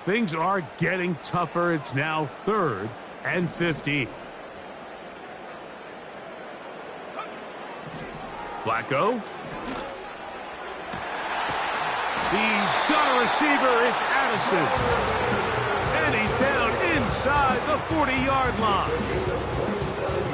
things are getting tougher. It's now 3rd and 15. Flacco. He's got a receiver. It's Addison. And he's down inside the 40-yard line.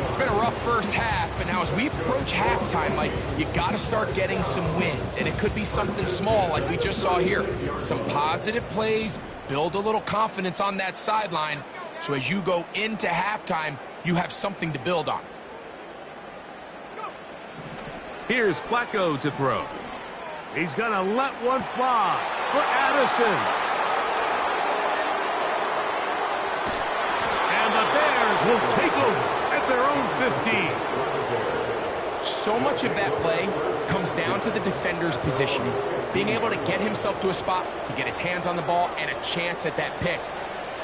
It's been a rough first half, but now as we approach halftime, Mike, you got to start getting some wins. And it could be something small like we just saw here. Some positive plays, build a little confidence on that sideline. So as you go into halftime, you have something to build on. Here's Flacco to throw. He's going to let one fly for Addison. And the Bears will take over at their own 15. So much of that play comes down to the defender's positioning, being able to get himself to a spot to get his hands on the ball and a chance at that pick.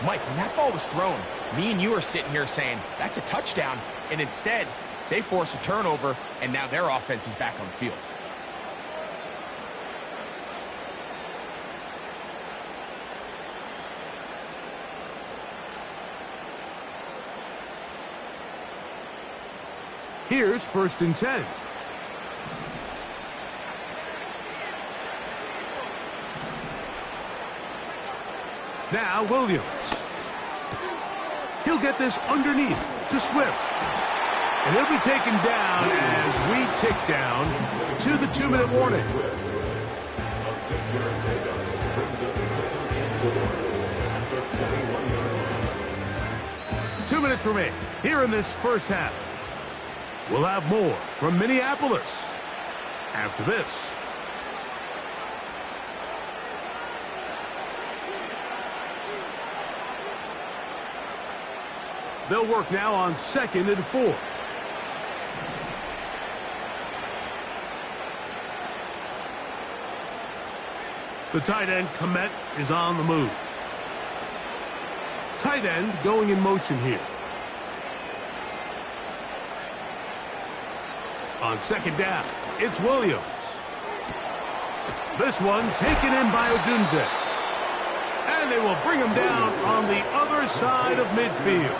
Mike, when that ball was thrown, me and you are sitting here saying, that's a touchdown, and instead, they force a turnover, and now their offense is back on the field. Here's 1st and 10. Now Williams. He'll get this underneath to Swift. And he'll be taken down as we tick down to the 2-minute warning. Two minutes remain here in this first half. We'll have more from Minneapolis after this. They'll work now on 2nd and 4. The tight end, Komet, is on the move. Tight end going in motion here. On 2nd down, it's Williams. This one taken in by Odunze. And they will bring him down on the other side of midfield.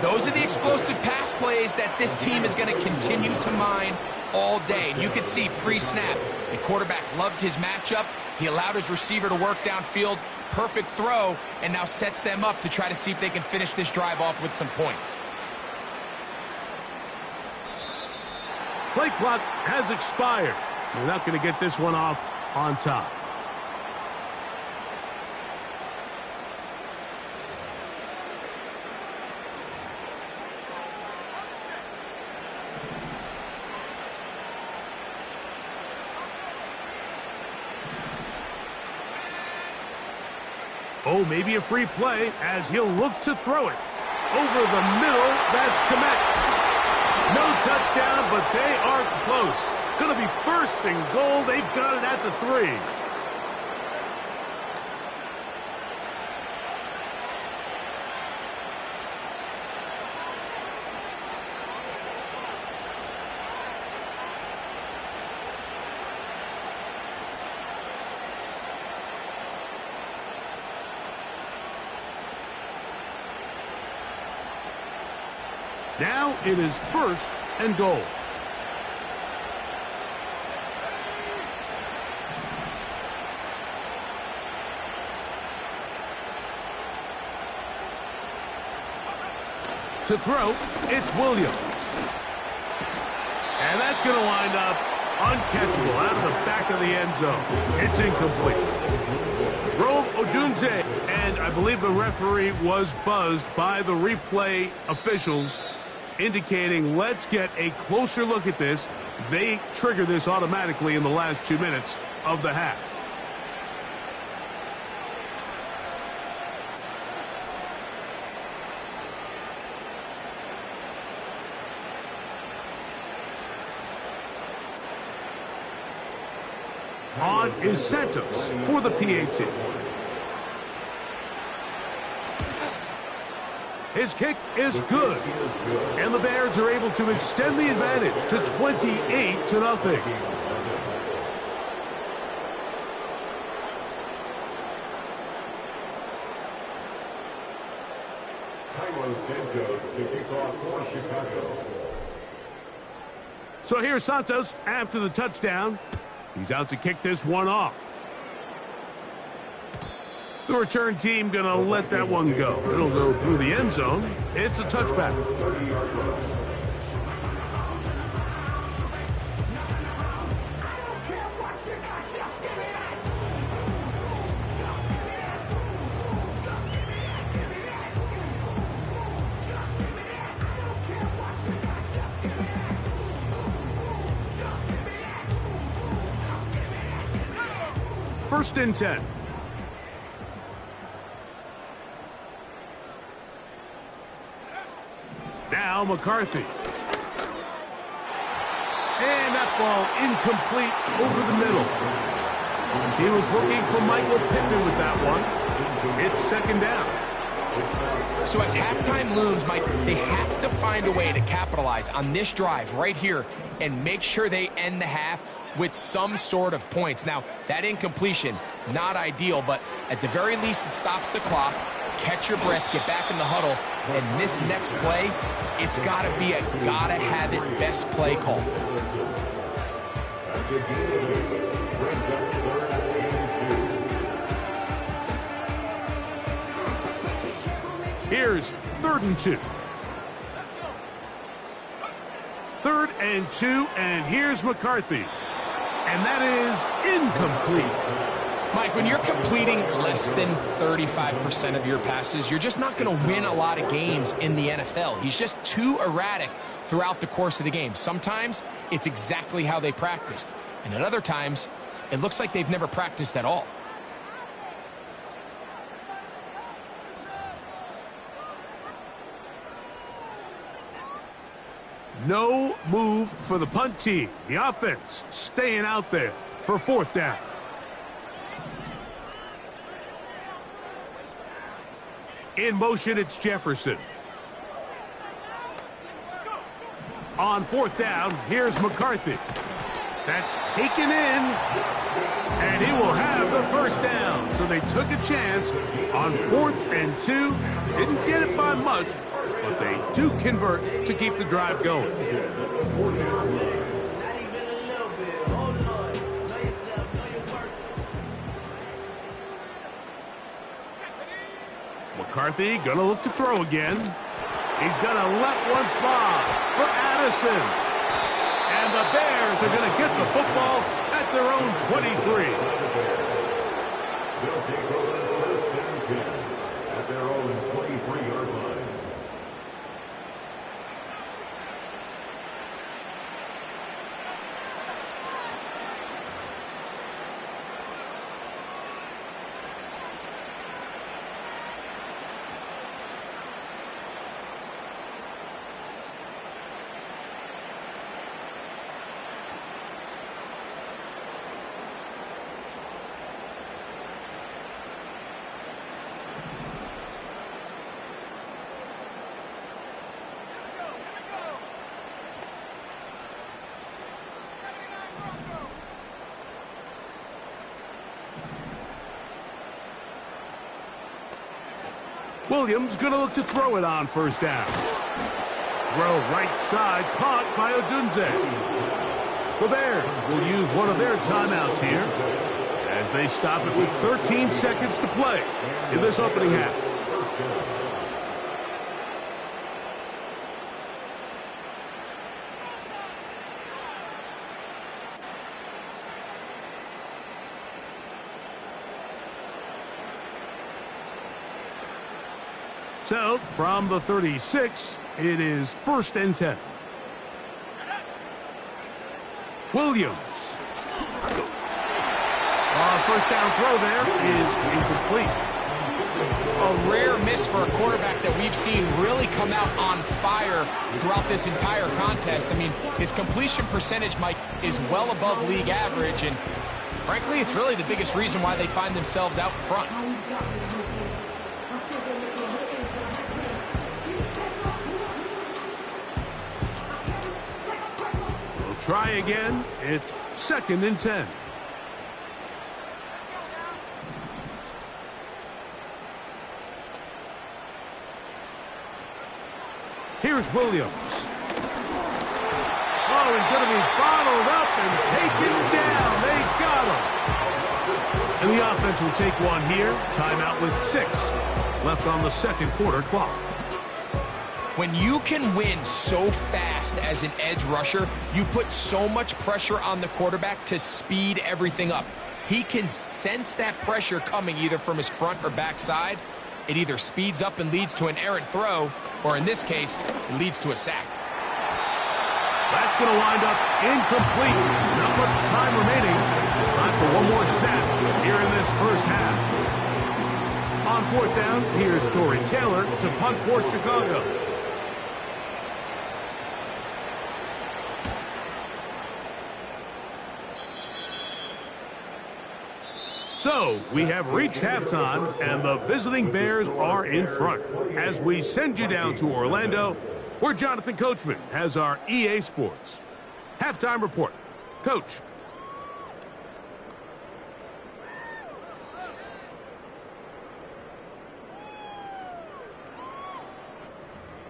Those are the explosive pass plays that this team is going to continue to mine all day. And you can see pre-snap, the quarterback loved his matchup. He allowed his receiver to work downfield. Perfect throw, and now sets them up to try to see if they can finish this drive off with some points. Play clock has expired. They're not going to get this one off on top. Oh, maybe a free play as he'll look to throw it. Over the middle, that's Komet. No touchdown, but they are close. Going to be 1st and goal. They've got it at the 3. Now it is 1st and goal. To throw, it's Williams. And that's going to wind up uncatchable out of the back of the end zone. It's incomplete. Rome Odunze, and I believe the referee was buzzed by the replay officials, indicating let's get a closer look at this. They trigger this automatically in the last 2 minutes of the half. On is Santos for the PAT. His kick is good. And the Bears are able to extend the advantage to 28-0. So here's Santos after the touchdown. He's out to kick this one off. The return team going to let that one go. It'll go through the end zone. It's a touchback. First and 10. Now McCarthy. And that ball incomplete over the middle. He was looking for Michael Pittman with that one. It's second down. So as halftime looms, Mike, they have to find a way to capitalize on this drive right here and make sure they end the half with some sort of points. Now, that incompletion, not ideal, but at the very least it stops the clock. Catch your breath, get back in the huddle, and this next play, it's got to be a gotta-have-it best play call. Here's 3rd and 2. 3rd and 2, and here's McCarthy. And that is incomplete. Mike, when you're completing less than 35% of your passes, you're just not going to win a lot of games in the NFL. He's just too erratic throughout the course of the game. Sometimes it's exactly how they practiced. And at other times, it looks like they've never practiced at all. No move for the punt team. The offense staying out there for 4th down. In motion, it's Jefferson. On 4th down, here's McCarthy. That's taken in, and he will have the first down. So they took a chance on 4th and 2. Didn't get it by much, but they do convert to keep the drive going. McCarthy gonna look to throw again. He's gonna let one fly for Addison. And the Bears are gonna get the football at their own 23. They'll take over 1st and 10 at their own 23-yard line. Williams going to look to throw it on 1st down. Throw right side, caught by Odunze. The Bears will use one of their timeouts here as they stop it with 13 seconds to play in this opening half. So, from the 36, it is 1st and 10. Williams. First down throw there is incomplete. A rare miss for a quarterback that we've seen really come out on fire throughout this entire contest. I mean, his completion percentage, Mike, is well above league average, and frankly, it's really the biggest reason why they find themselves out front. Try again. It's 2nd and 10. Here's Williams. Oh, he's going to be bottled up and taken down. They got him. And the offense will take one here. Timeout with 6 left on the second quarter clock. When you can win so fast as an edge rusher, you put so much pressure on the quarterback to speed everything up. He can sense that pressure coming either from his front or back side. It either speeds up and leads to an errant throw, or in this case, it leads to a sack. That's going to wind up incomplete. Not much time remaining. Time for one more snap here in this first half. On fourth down, here's Tory Taylor to punt for Chicago. So, we have reached halftime, and the visiting Bears are in front. As we send you down to Orlando, where Jonathan Coachman has our EA Sports halftime report. Coach.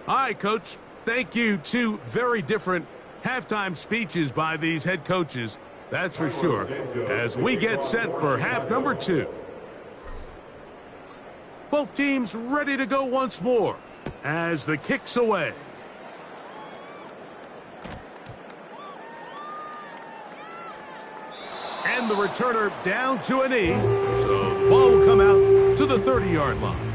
Hi, Coach. Thank you. 2 very different halftime speeches by these head coaches. That's for sure, as we get set for half number 2. Both teams ready to go once more as the kick's away. And the returner down to a knee, so the ball will come out to the 30-yard line.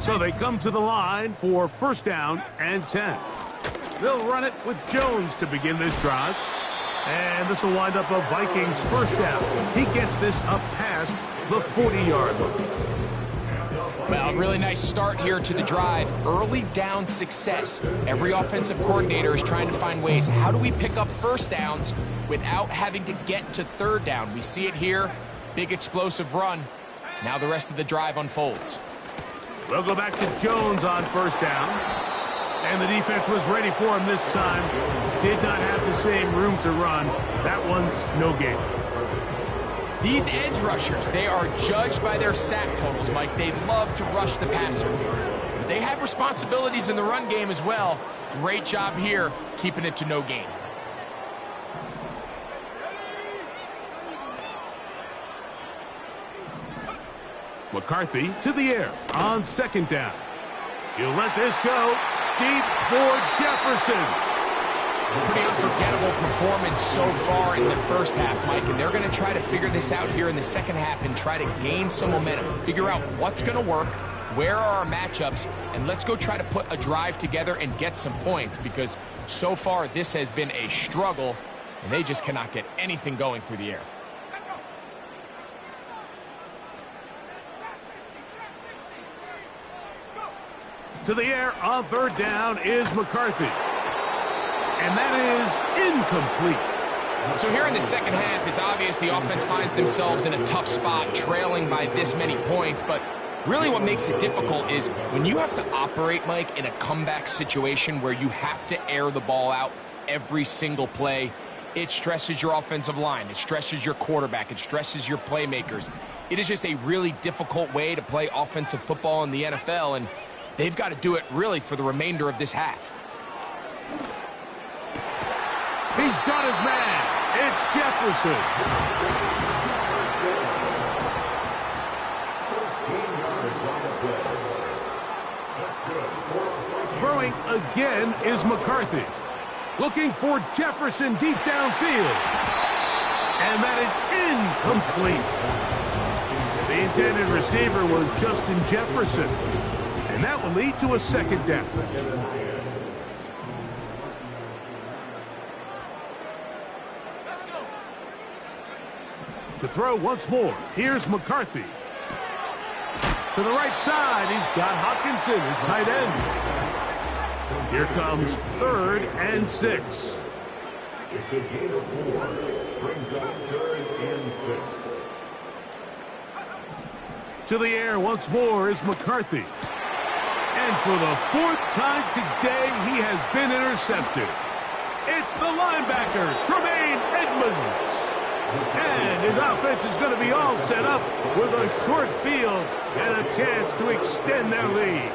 So they come to the line for first down and 10. They'll run it with Jones to begin this drive. And this will wind up a Vikings first down as he gets this up past the 40-yard line. Well, really nice start here to the drive. Early down success. Every offensive coordinator is trying to find ways. How do we pick up first downs without having to get to third down? We see it here. Big explosive run. Now the rest of the drive unfolds. We'll go back to Jones on first down. And the defense was ready for him this time. Did not have the same room to run. That one's no gain. These edge rushers, they are judged by their sack totals, Mike. They love to rush the passer. But they have responsibilities in the run game as well. Great job here, keeping it to no gain. McCarthy to the air on second down. He'll let this go deep for Jefferson. Pretty unforgettable performance so far in the first half, Mike, and they're going to try to figure this out here in the second half and try to gain some momentum, figure out what's going to work, where are our matchups, and let's go try to put a drive together and get some points, because so far this has been a struggle, and they just cannot get anything going through the air. To the air on third down is McCarthy. And that is incomplete. So here in the second half, it's obvious the offense finds themselves in a tough spot, trailing by this many points. But really what makes it difficult is when you have to operate, Mike, in a comeback situation where you have to air the ball out every single play, it stresses your offensive line. It stresses your quarterback. It stresses your playmakers. It is just a really difficult way to play offensive football in the NFL, and they've got to do it really for the remainder of this half. He's got his man. It's Jefferson. Throwing again is McCarthy. Looking for Jefferson deep downfield. And that is incomplete. The intended receiver was Justin Jefferson. And that will lead to a second down. To throw once more, here's McCarthy. To the right side, he's got Hopkinson, his tight end. Here comes 3rd and 6. It's a gain of 4. Brings up 3rd and 6. To the air once more is McCarthy. And for the 4th time today, he has been intercepted. It's the linebacker, Tremaine Edmonds. And his offense is going to be all set up with a short field and a chance to extend their lead.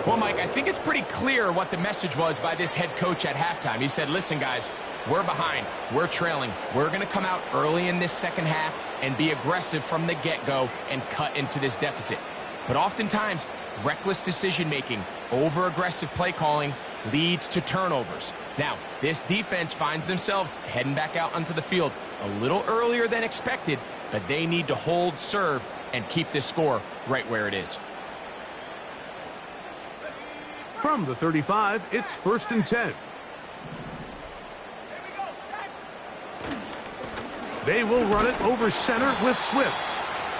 Well, Mike, I think it's pretty clear what the message was by this head coach at halftime. He said, listen, guys, we're behind. We're trailing. We're going to come out early in this second half and be aggressive from the get-go and cut into this deficit. But oftentimes, reckless decision-making, over-aggressive play calling leads to turnovers. Now, this defense finds themselves heading back out onto the field a little earlier than expected, but they need to hold serve and keep this score right where it is. From the 35, it's 1st and 10. They will run it over center with Swift.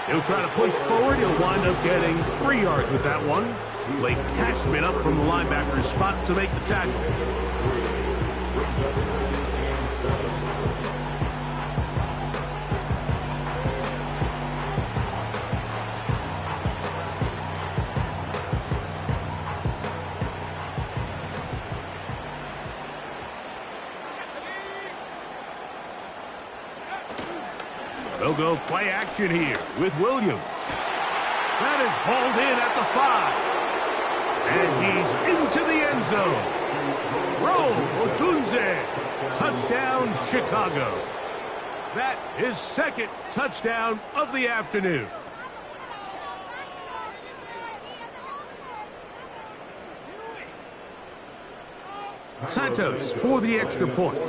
He'll try to push forward. He'll wind up getting 3 yards with that one. Blake Cashman up from the linebacker's spot to make the tackle. They'll go play action here with Williams. That is hauled in at the 5. And he's into the end zone. Rome Odunze. Touchdown, Chicago. That is 2nd touchdown of the afternoon. Santos for the extra point.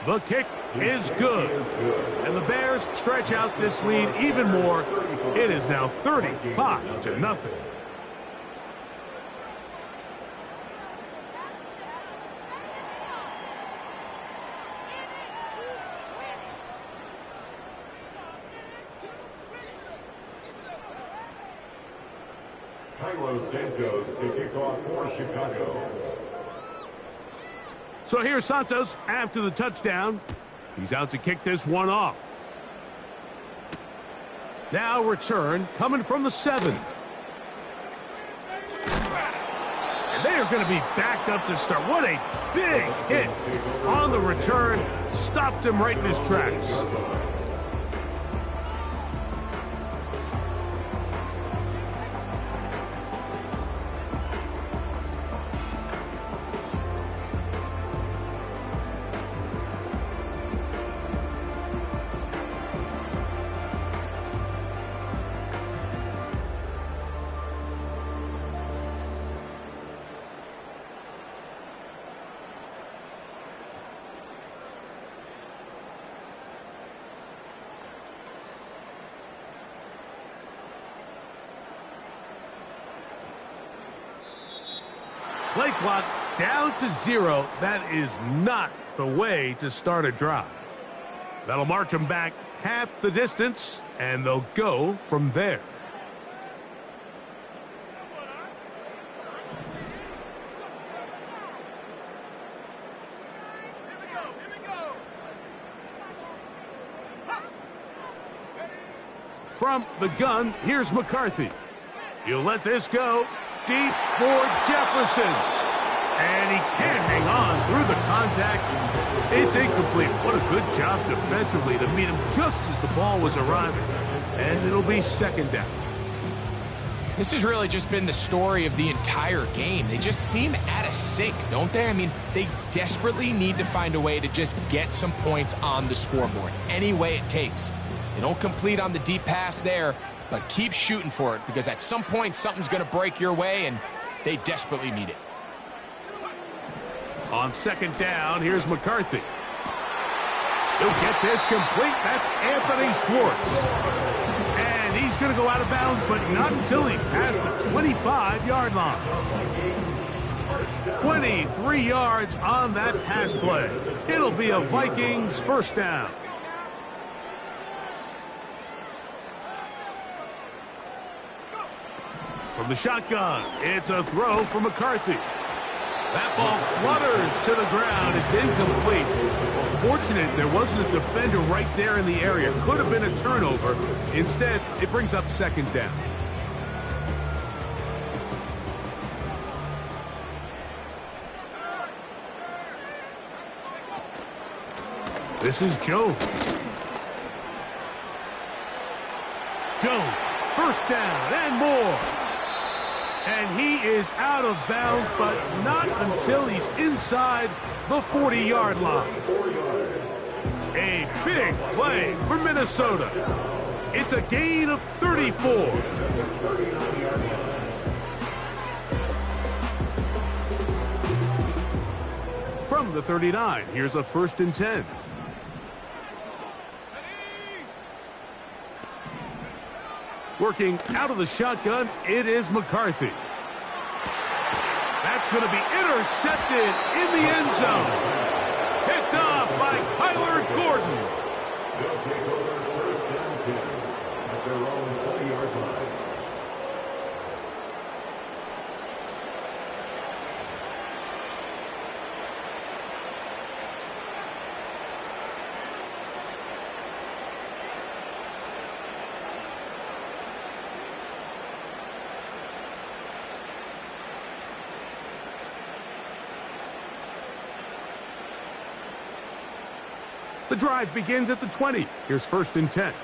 The kick is good. And the Bears stretch out this lead even more. It is now 35-0. Carlos Santos to kick off for Chicago. So here's Santos after the touchdown. He's out to kick this one off. Now return coming from the 7. And they are going to be backed up to start. What a big hit on the return. Stopped him right in his tracks. Play clock down to 0. That is not the way to start a drive. That'll march them back half the distance, and they'll go from there. From the gun, here's McCarthy. He'll let this go. Deep for Jefferson. And he can't hang on through the contact. It's incomplete. What a good job defensively to meet him just as the ball was arriving. And it'll be 2nd down. This has really just been the story of the entire game. They just seem out of sync, don't they? I mean, they desperately need to find a way to just get some points on the scoreboard, any way it takes. They don't complete on the deep pass there, but keep shooting for it, because at some point something's going to break your way, and they desperately need it. On 2nd down, here's McCarthy. He'll get this complete. That's Anthony Schwartz. And he's going to go out of bounds, but not until he's past the 25-yard line. 23 yards on that pass play. It'll be a Vikings first down. From the shotgun, it's a throw for McCarthy. That ball flutters to the ground. It's incomplete. Fortunate there wasn't a defender right there in the area. Could have been a turnover. Instead, it brings up second down. This is Jones. Jones, first down and more. And he is out of bounds, but not until he's inside the 40-yard line. A big play for Minnesota. It's a gain of 34. From the 39, here's a 1st and 10. Working out of the shotgun, it is McCarthy. That's going to be intercepted in the end zone. Picked off by Kyler Gordon. They'll take over first down 10 at their own 20-yard line. The drive begins at the 20. Here's 1st and 10.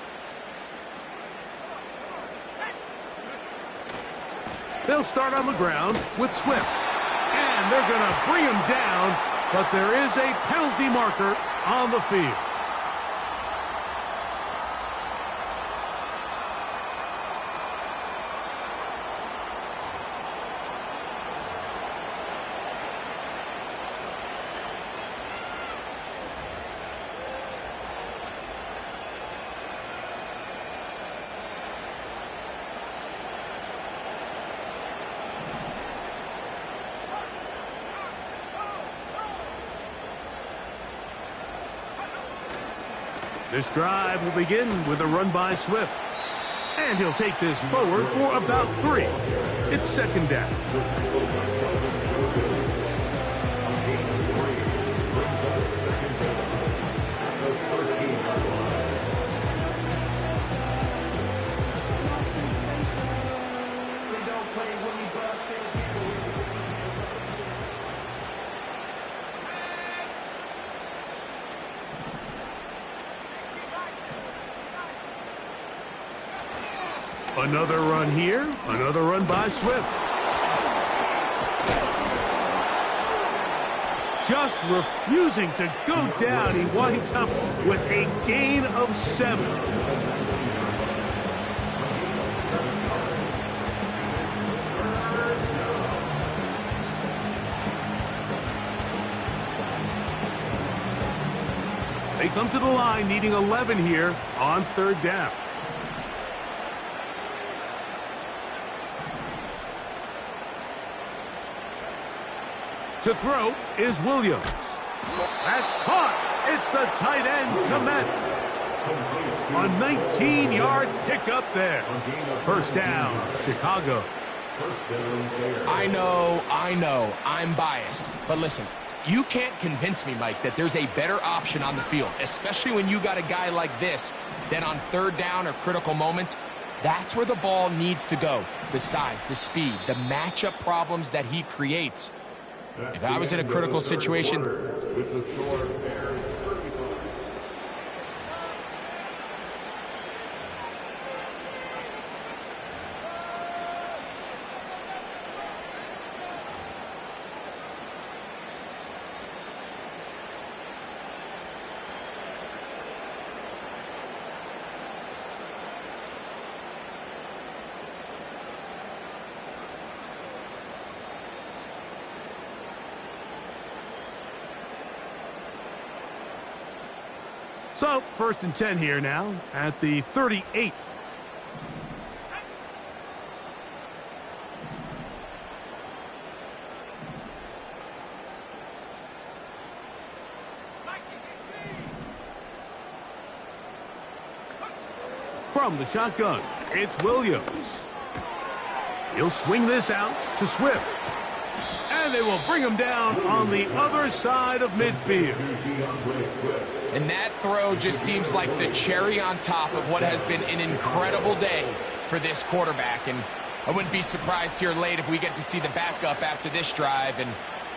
They'll start on the ground with Swift. And they're going to bring him down, but there is a penalty marker on the field. This drive will begin with a run by Swift. And he'll take this forward for about 3. It's second down. Another run here, another run by Swift. Just refusing to go down. He winds up with a gain of 7. They come to the line needing 11 here on 3rd down. To throw is Williams. That's caught. It's the tight end, Komet. A 19-yard pickup there. First down, Chicago. I know, I'm biased. But listen, you can't convince me, Mike, that there's a better option on the field, especially when you got a guy like this, than on 3rd down or critical moments. That's where the ball needs to go. The size, the speed, the matchup problems that he creates. If I was in a critical situation, with the score, Bears 35. So, 1st and 10 here now at the 38. from the shotgun. It's Williams. He'll swing this out to Swift. And they will bring him down on the other side of midfield. And that throw just seems like the cherry on top of what has been an incredible day for this quarterback. And I wouldn't be surprised here late if we get to see the backup after this drive. And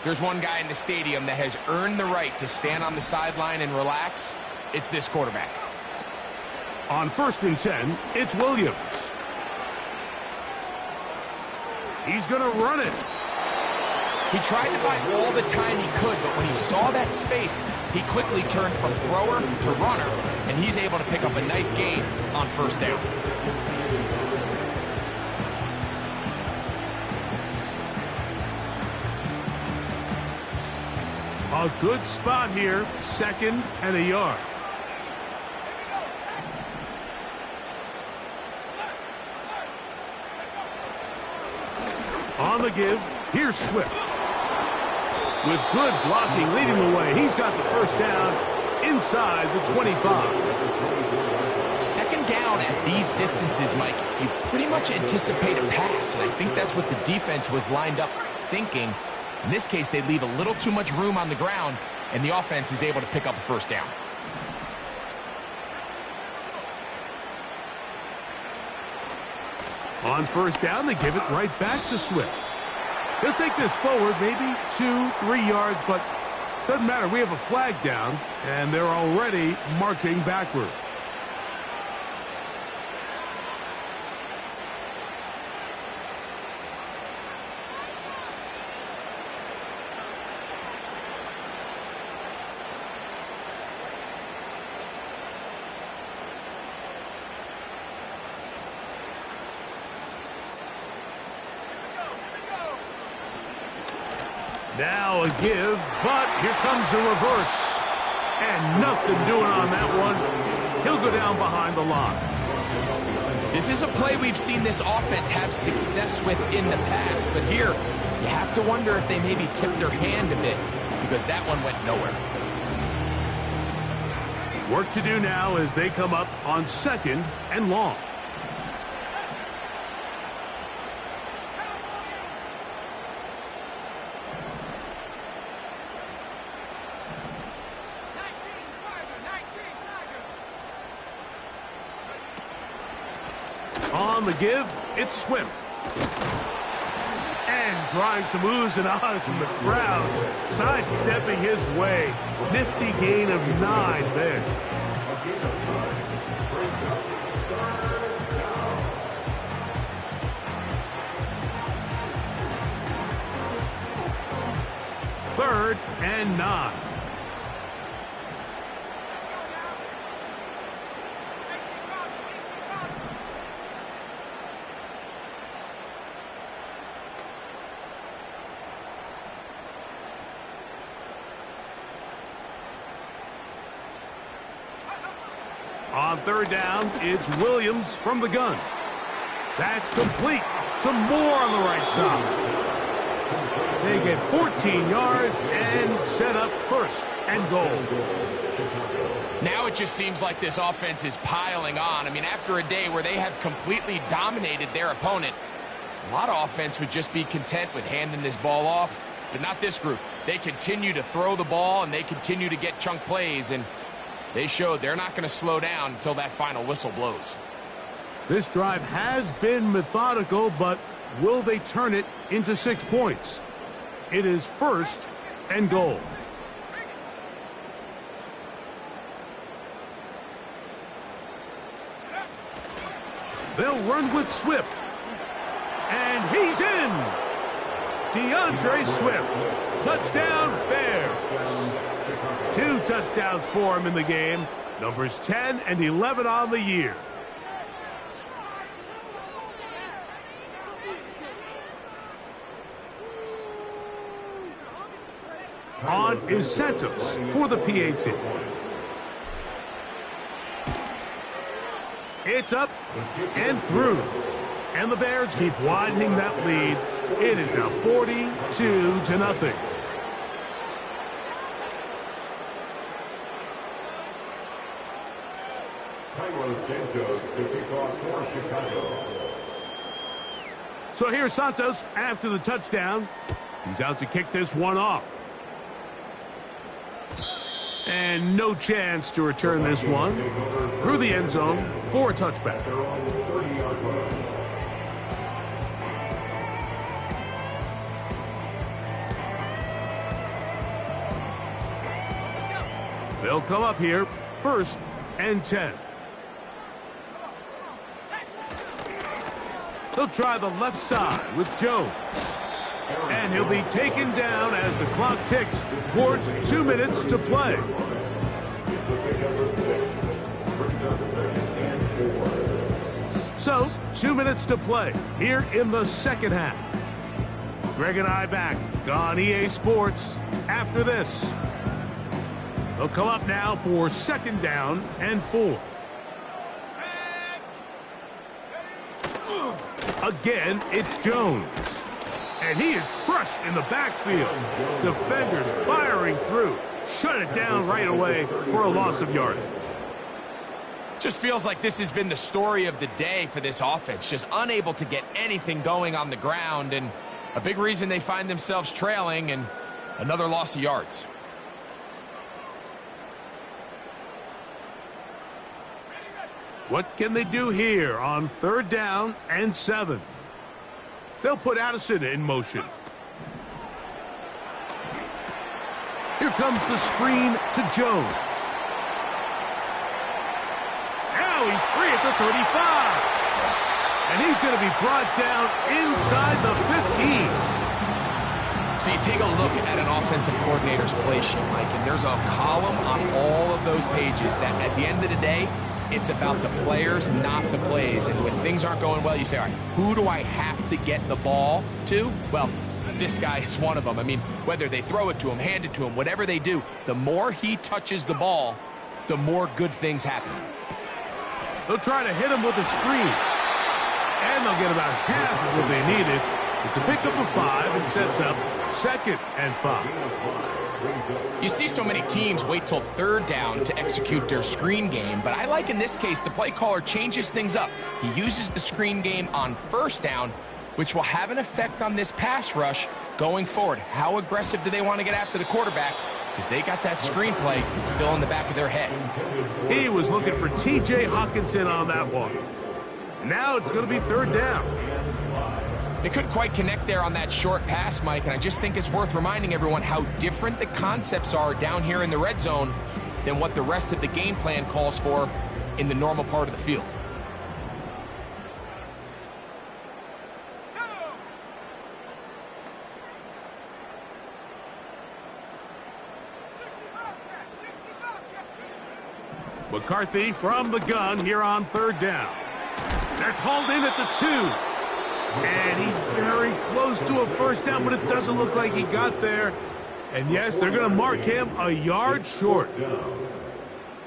there's one guy in the stadium that has earned the right to stand on the sideline and relax. It's this quarterback. On 1st and 10, it's Williams. He's going to run it. He tried to buy all the time he could, but when he saw that space, he quickly turned from thrower to runner, and he's able to pick up a nice gain on 1st down. A good spot here, 2nd and a yard. On the give, here's Swift. With good blocking leading the way, he's got the 1st down inside the 25. 2nd down at these distances, Mike, you pretty much anticipate a pass, and I think that's what the defense was lined up thinking. In this case, they leave a little too much room on the ground, and the offense is able to pick up a 1st down. On 1st down, they give it right back to Swift. He'll take this forward, maybe 2-3 yards, but doesn't matter. We have a flag down, and they're already marching backward. Now a give, but here comes a reverse. And nothing doing on that one. He'll go down behind the line. This is a play we've seen this offense have success with in the past, but here you have to wonder if they maybe tipped their hand a bit because that one went nowhere. Work to do now as they come up on 2nd and long. On the give, it's Swift. And drawing some oohs and ahs from the crowd, sidestepping his way. Nifty gain of 9 there. Third and 9. On 3rd down, it's Williams from the gun. That's complete to Moore on the right side. They get 14 yards and set up 1st and goal. Now it just seems like this offense is piling on. I mean, after a day where they have completely dominated their opponent, a lot of offense would just be content with handing this ball off, but not this group. They continue to throw the ball, and they continue to get chunk plays, and they showed they're not going to slow down until that final whistle blows. This drive has been methodical, but will they turn it into 6 points? It is 1st and goal. They'll run with Swift. And he's in! DeAndre Swift. Touchdown, Bears. 2 touchdowns for him in the game. Numbers 10 and 11 on the year. On is Santos for the PAT. It's up and through. And the Bears keep widening that lead. It is now 42-0. Carlos Santos to kick off for Chicago. So here's Santos after the touchdown. He's out to kick this one off. And no chance to return this one through the end zone for a touchback. They'll come up here, 1st and 10. He'll try the left side with Jones. And he'll be taken down as the clock ticks towards 2 minutes to play. So, 2 minutes to play here in the second half. Greg and I back on EA Sports after this. They'll come up now for 2nd down and 4. Again, it's Jones. And he is crushed in the backfield. Defenders firing through. Shut it down right away for a loss of yardage. Just feels like this has been the story of the day for this offense. Just unable to get anything going on the ground. And a big reason they find themselves trailing and another loss of yards. What can they do here on 3rd down and 7? They'll put Addison in motion. Here comes the screen to Jones. Now he's free at the 35. And he's going to be brought down inside the 15. So you take a look at an offensive coordinator's play sheet, Mike, and there's a column on all of those pages that at the end of the day, it's about the players, not the plays. And when things aren't going well, you say, all right, who do I have to get the ball to? Well, this guy is one of them. I mean, whether they throw it to him, hand it to him, whatever they do, the more he touches the ball, the more good things happen. They'll try to hit him with a screen. And they'll get about half of what they needed. It's a pickup of 5 and sets up 2nd and 5. You see so many teams wait till 3rd down to execute their screen game, but I like in this case the play caller changes things up. He uses the screen game on 1st down, which will have an effect on this pass rush going forward. How aggressive do they want to get after the quarterback? Because they got that screenplay still in the back of their head. He was looking for T.J. Hawkinson on that one. Now it's going to be 3rd down. They couldn't quite connect there on that short pass, Mike, and I just think it's worth reminding everyone how different the concepts are down here in the red zone than what the rest of the game plan calls for in the normal part of the field. McCarthy from the gun here on 3rd down. That's hauled in at the 2. And he's very close to a 1st down, but it doesn't look like he got there. And yes, they're going to mark him a yard short. I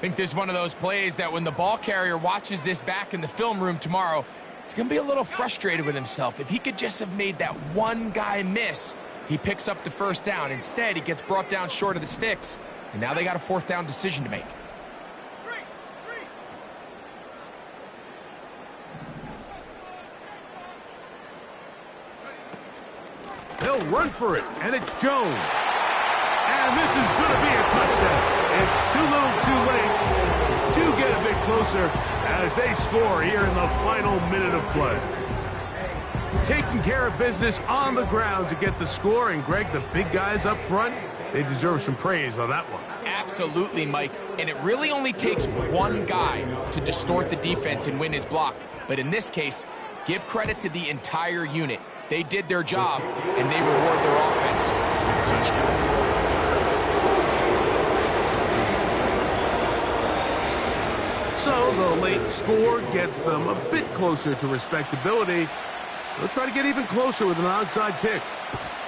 think this is one of those plays that when the ball carrier watches this back in the film room tomorrow, he's going to be a little frustrated with himself. If he could just have made that one guy miss, he picks up the 1st down. Instead, he gets brought down short of the sticks, and now they got a 4th down decision to make. They'll run for it, and it's Jones. And this is going to be a touchdown. It's too little too late. Do get a bit closer as they score here in the final minute of play. Taking care of business on the ground to get the score. And, Greg, the big guys up front, they deserve some praise on that one. Absolutely, Mike. And it really only takes one guy to distort the defense and win his block. But in this case, give credit to the entire unit. They did their job, and they reward their offense with a touchdown. So the late score gets them a bit closer to respectability. They'll try to get even closer with an onside kick.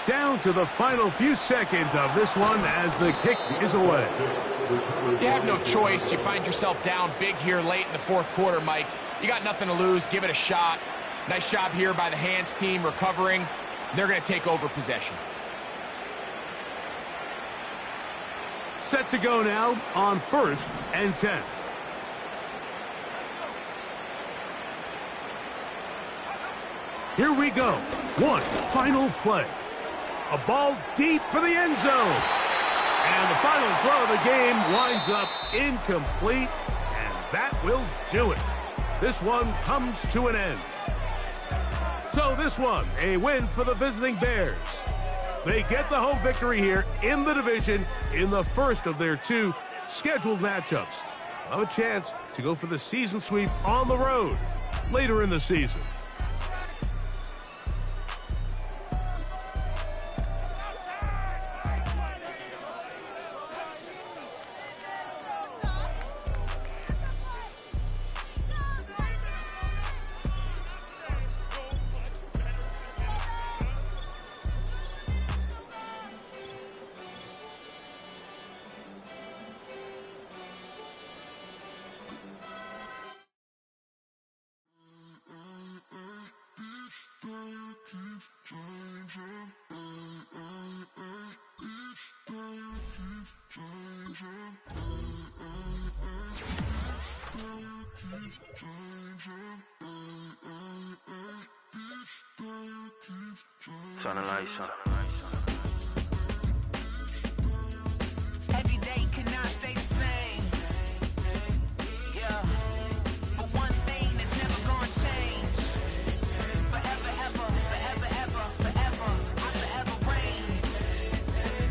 Down to the final few seconds of this one as the kick is away. You have no choice. You find yourself down big here late in the 4th quarter, Mike. You got nothing to lose. Give it a shot. Nice job here by the hands team recovering. They're going to take over possession. Set to go now on 1st and 10. Here we go. One final play. A ball deep for the end zone. And the final throw of the game winds up incomplete, and that will do it. This one comes to an end. So this one, a win for the visiting Bears. They get the home victory here in the division in the first of their 2 scheduled matchups. Have a chance to go for the season sweep on the road later in the season. Turn the lights on. Every day cannot stay the same. Yeah. But one thing that's never gonna change. Forever, ever, forever, ever, forever. I forever reign.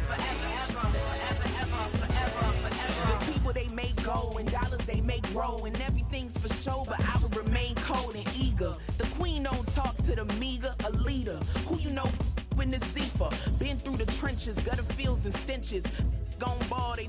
Forever, ever, forever, ever, forever, forever. The people they make go and dollars they make grow and everything's for show, but I will remain cold and eager. The queen don't talk to the meager, a leader. Who you know in the Zephyr, been through the trenches, gutter fields and stenches. Gone ball, they